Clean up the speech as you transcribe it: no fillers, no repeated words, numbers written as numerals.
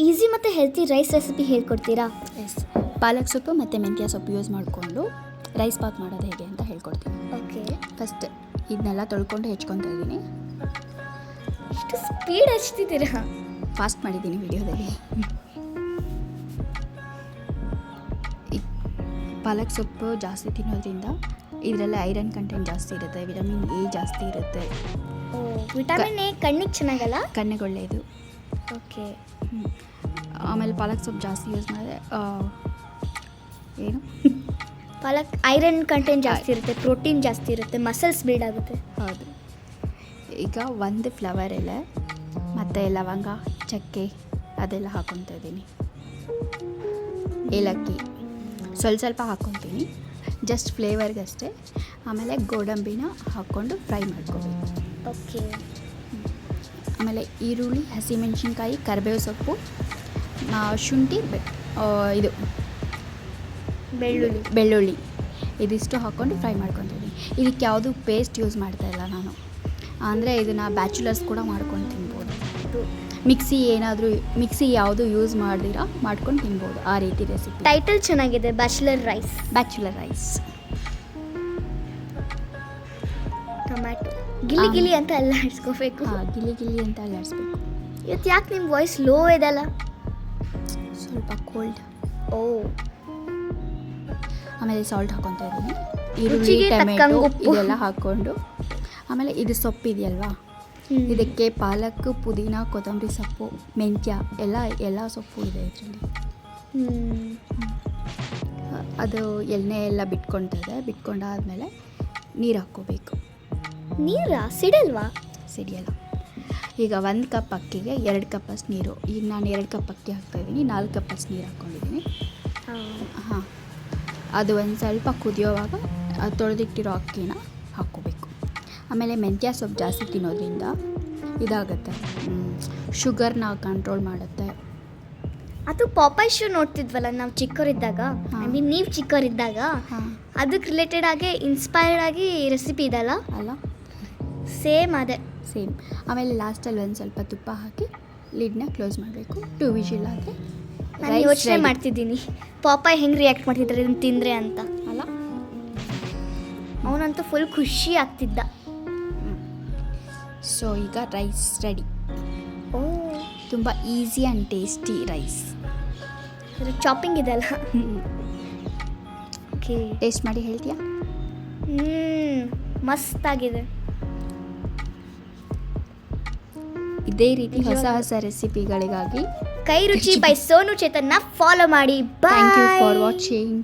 Easy ಮತ್ತು healthy rice recipe ಹೇಳ್ಕೊಡ್ತೀರಾ? S, ಪಾಲಕ್ ಸೊಪ್ಪು ಮತ್ತು ಮೆಂತ್ಯ ಸೊಪ್ಪು ಯೂಸ್ ಮಾಡಿಕೊಂಡು ರೈಸ್ ಬಾತ್ ಮಾಡೋದು ಹೇಗೆ ಅಂತ ಹೇಳ್ಕೊಡ್ತೀನಿ. ಓಕೆ. ಫಸ್ಟ್ ಇದನ್ನೆಲ್ಲ ತೊಳ್ಕೊಂಡು ಹೆಚ್ಕೊತಾ ಇದ್ದೀನಿ. ಇಷ್ಟು ಸ್ಪೀಡ್ ಹಚ್ತಿದ್ದೀರಾ? ಫಾಸ್ಟ್ ಮಾಡಿದ್ದೀನಿ ವಿಡಿಯೋದಲ್ಲಿ. ಪಾಲಕ್ ಸೊಪ್ಪು ಜಾಸ್ತಿ ತಿನ್ನೋದ್ರಿಂದ ಇದರಲ್ಲಿ ಐರನ್ ಕಂಟೆಂಟ್ ಜಾಸ್ತಿ ಇರುತ್ತೆ, ವಿಟಮಿನ್ ಎ ಜಾಸ್ತಿ ಇರುತ್ತೆ. ವಿಟಮಿನ್ ಎ ಕಣ್ಣಿಗೆ ಚೆನ್ನಾಗಲ್ಲ? ಕಣ್ಣಿಗೆ ಒಳ್ಳೆಯದು. ಓಕೆ. ಆಮೇಲೆ ಪಾಲಕ್ ಸೊಪ್ಪು ಜಾಸ್ತಿ ಯೂಸ್ ಮಾಡಿದ್ರೆ ಏನು ಪಾಲಕ್ ಐರನ್ ಕಂಟೆಂಟ್ ಜಾಸ್ತಿ ಇರುತ್ತೆ, ಪ್ರೋಟೀನ್ ಜಾಸ್ತಿ ಇರುತ್ತೆ, ಮಸಲ್ಸ್ ಬಿಲ್ಡ್ ಆಗುತ್ತೆ. ಹೌದು. ಈಗ ಒಂದು ಫ್ಲವರ್ ಎಲೆ ಮತ್ತು ಲವಂಗ, ಚಕ್ಕೆ ಅದೆಲ್ಲ ಹಾಕ್ಕೊತಾ ಇದ್ದೀನಿ. ಏಲಕ್ಕಿ ಸ್ವಲ್ಪ ಹಾಕ್ಕೊತೀನಿ, ಜಸ್ಟ್ ಫ್ಲೇವರ್ಗಷ್ಟೇ. ಆಮೇಲೆ ಗೋಡಂಬಿನ ಹಾಕ್ಕೊಂಡು ಫ್ರೈ ಮಾಡ್ಕೋಬೇಕು. ಓಕೆ. ಆಮೇಲೆ ಈರುಳ್ಳಿ, ಹಸಿಮೆಣಸಿನ್ಕಾಯಿ, ಕರಿಬೇವು ಸೊಪ್ಪು, ಶುಂಠಿ, ಇದು ಬೆಳ್ಳುಳ್ಳಿ ಇದಿಷ್ಟು ಹಾಕ್ಕೊಂಡು ಫ್ರೈ ಮಾಡ್ಕೊತೀನಿ. ಇದಕ್ಕೆ ಯಾವುದು ಪೇಸ್ಟ್ ಯೂಸ್ ಮಾಡ್ತಾಯಿಲ್ಲ ನಾನು, ಅಂದರೆ ಇದನ್ನು ಬ್ಯಾಚುಲರ್ಸ್ ಕೂಡ ಮಾಡ್ಕೊಂಡು ತಿನ್ಬೋದು. ಮಿಕ್ಸಿ ಯಾವುದು ಯೂಸ್ ಮಾಡ್ದಿರಾ ಮಾಡ್ಕೊಂಡು ತಿನ್ಬೋದು, ಆ ರೀತಿ ರೆಸಿಪಿ. ಟೈಟಲ್ ಚೆನ್ನಾಗಿದೆ, ಬ್ಯಾಚುಲರ್ ರೈಸ್. ಟೊಮ್ಯಾಟೊ ಗಿಲಿ ಅಂತ ಎಲ್ಲ ಆಡಿಸ್ಕೋಬೇಕು. ಹಾಂ, ಗಿಲಿ ಅಂತ ಅಲ್ಲಾಡಿಸ್ಬೇಕು. ಇವತ್ತು ಯಾಕೆ ನಿಮ್ಮ ವಾಯ್ಸ್ ಲೋ ಇದೆಲ್ಲ? ಸ್ವಲ್ಪ ಕೋಲ್ಡ್. ಓ. ಆಮೇಲೆ ಸಾಲ್ಟ್ ಹಾಕ್ಕೊತಾ ಇದ್ದೀನಿ, ರುಚಿಗೆ ಈರುಳ್ಳಿ, ಟೊಮೆಟೊ ತಕ್ಕಂಗೆ ಉಪ್ಪು. ಇದೆಲ್ಲ ಹಾಕ್ಕೊಂಡು. ಆಮೇಲೆ ಇದು ಸೊಪ್ಪು ಇದೆಯಲ್ವಾ, ಇದಕ್ಕೆ ಪಾಲಕ್, ಪುದೀನ, ಕೊತ್ತಂಬರಿ ಸೊಪ್ಪು, ಮೆಂತ್ಯ ಎಲ್ಲ ಸೊಪ್ಪು ಇದೆ ಇದರಲ್ಲಿ. ಅದು ಎಣ್ಣೆ ಎಲ್ಲ ಬಿಟ್ಕೊಂಡಾದ್ಮೇಲೆ ನೀರು ಹಾಕ್ಕೋಬೇಕು. ನೀರಾ? ಸಿಡಲ್ವಾ? ಸಿಡಿಯಲ್ಲ. ಈಗ 1 ಕಪ್ ಅಕ್ಕಿಗೆ 2 ಕಪ್ಪಷ್ಟು ನೀರು. ಈಗ ನಾನು 2 ಕಪ್ ಅಕ್ಕಿ ಹಾಕ್ತಾಯಿದ್ದೀನಿ, 4 ಕಪ್ಪಷ್ಟು ನೀರು ಹಾಕ್ಕೊಂಡಿದ್ದೀನಿ. ಹಾಂ, ಅದು ಒಂದು ಸ್ವಲ್ಪ ಕುದಿಯೋವಾಗ ತೊಳೆದಿಟ್ಟಿರೋ ಅಕ್ಕಿನ ಹಾಕ್ಕೋಬೇಕು. ಆಮೇಲೆ ಮೆಂತ್ಯ ಸೊಪ್ಪು ಜಾಸ್ತಿ ತಿನ್ನೋದ್ರಿಂದ ಇದಾಗುತ್ತೆ, ಶುಗರ್ನ ಕಂಟ್ರೋಲ್ ಮಾಡುತ್ತೆ. ಅದು ಪಾಪಾಯ್ ಶೋ ನೋಡ್ತಿದ್ವಲ್ಲ ನಾವು ಚಿಕ್ಕವರಿದ್ದಾಗ, ನೀವು ಚಿಕ್ಕವರಿದ್ದಾಗ, ಅದಕ್ಕೆ ರಿಲೇಟೆಡ್ ಆಗಿ ಇನ್ಸ್ಪೈರ್ಡ್ ಆಗಿ ರೆಸಿಪಿ ಇದಲ್ಲ ಅಲ್ಲ? ಸೇಮ್. ಆಮೇಲೆ ಲಾಸ್ಟಲ್ಲಿ ಒಂದು ಸ್ವಲ್ಪ ತುಪ್ಪ ಹಾಕಿ ಲಿಡ್ನ ಕ್ಲೋಸ್ ಮಾಡಬೇಕು. 2 ವಿಷಿಲ್ ಆದರೆ ನಾನು ಯೋಚನೆ ಮಾಡ್ತಿದ್ದೀನಿ ಪಾಪಾಯ್ ಹೆಂಗೆ ರಿಯಾಕ್ಟ್ ಮಾಡ್ತಿದ್ದಾರೆ ಇದನ್ನು ತಿಂದರೆ ಅಂತ. ಅಲ್ಲ, ಅವನಂತೂ ಫುಲ್ ಖುಷಿ ಆಗ್ತಿದ್ದ. ಸೊ ಈಗ ರೈಸ್ ರೆಡಿ. ಓ, ತುಂಬ easy and tasty rice. Chopping ಇದೆಲ್ಲ. ಓಕೆ, ಟೇಸ್ಟ್ ಮಾಡಿ ಹೇಳ್ತೀಯಾ? ಮಸ್ತಾಗಿದೆ. ಇದೇ ರೀತಿ ಹೊಸ ರೆಸಿಪಿಗಳಿಗಾಗಿ ಕೈ ರುಚಿ ಬೈ ಸೋನು ಚೇತನ್ನ ಫಾಲೋ ಮಾಡಿ. Bye. Thank you for watching.